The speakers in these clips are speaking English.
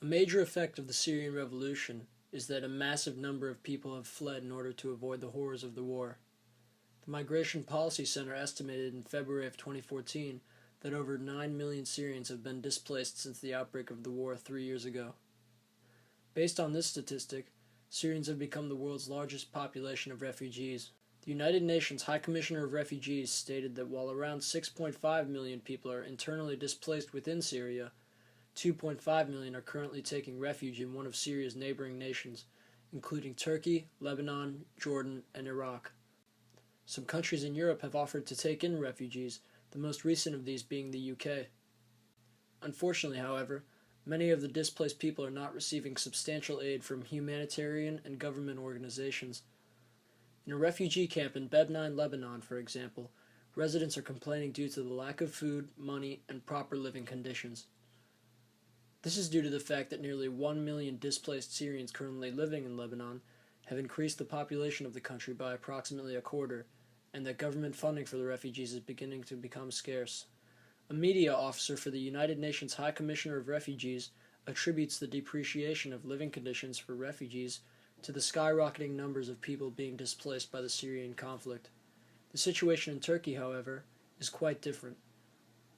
major effect of the Syrian Revolution is that a massive number of people have fled in order to avoid the horrors of the war. The Migration Policy Center estimated in February of 2014 that over 9 million Syrians have been displaced since the outbreak of the war 3 years ago. Based on this statistic, Syrians have become the world's largest population of refugees. The United Nations High Commissioner of Refugees stated that while around 6.5 million people are internally displaced within Syria, 2.5 million are currently taking refuge in one of Syria's neighboring nations, including Turkey, Lebanon, Jordan, and Iraq. Some countries in Europe have offered to take in refugees, the most recent of these being the UK. Unfortunately, however, many of the displaced people are not receiving substantial aid from humanitarian and government organizations. In a refugee camp in Bebna in Lebanon, for example, residents are complaining due to the lack of food, money, and proper living conditions. This is due to the fact that nearly 1 million displaced Syrians currently living in Lebanon have increased the population of the country by approximately a quarter, and that government funding for the refugees is beginning to become scarce. A media officer for the United Nations High Commissioner of Refugees attributes the depreciation of living conditions for refugees to the skyrocketing numbers of people being displaced by the Syrian conflict. The situation in Turkey, however, is quite different.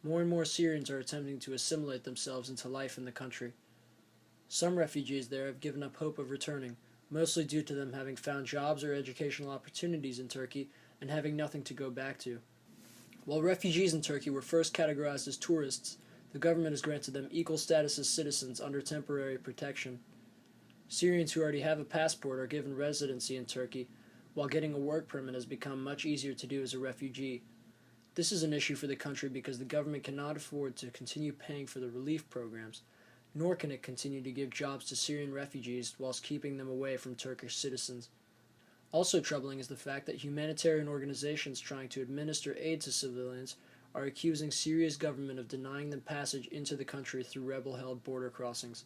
More and more Syrians are attempting to assimilate themselves into life in the country. Some refugees there have given up hope of returning, mostly due to them having found jobs or educational opportunities in Turkey and having nothing to go back to. While refugees in Turkey were first categorized as tourists, the government has granted them equal status as citizens under temporary protection. Syrians who already have a passport are given residency in Turkey, while getting a work permit has become much easier to do as a refugee. This is an issue for the country because the government cannot afford to continue paying for the relief programs, nor can it continue to give jobs to Syrian refugees whilst keeping them away from Turkish citizens. Also troubling is the fact that humanitarian organizations trying to administer aid to civilians are accusing Syria's government of denying them passage into the country through rebel-held border crossings.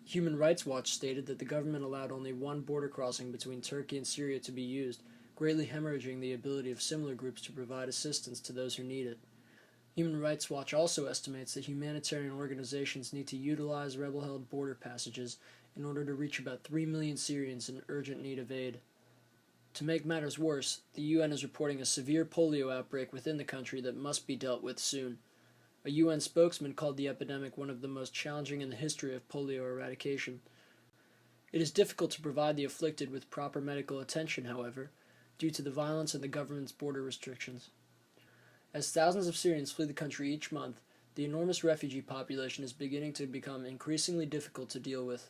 Human Rights Watch stated that the government allowed only one border crossing between Turkey and Syria to be used, greatly hemorrhaging the ability of similar groups to provide assistance to those who need it. Human Rights Watch also estimates that humanitarian organizations need to utilize rebel-held border passages in order to reach about 3 million Syrians in urgent need of aid. To make matters worse, the UN is reporting a severe polio outbreak within the country that must be dealt with soon. A UN spokesman called the epidemic one of the most challenging in the history of polio eradication. It is difficult to provide the afflicted with proper medical attention, however, due to the violence and the government's border restrictions. As thousands of Syrians flee the country each month, the enormous refugee population is beginning to become increasingly difficult to deal with.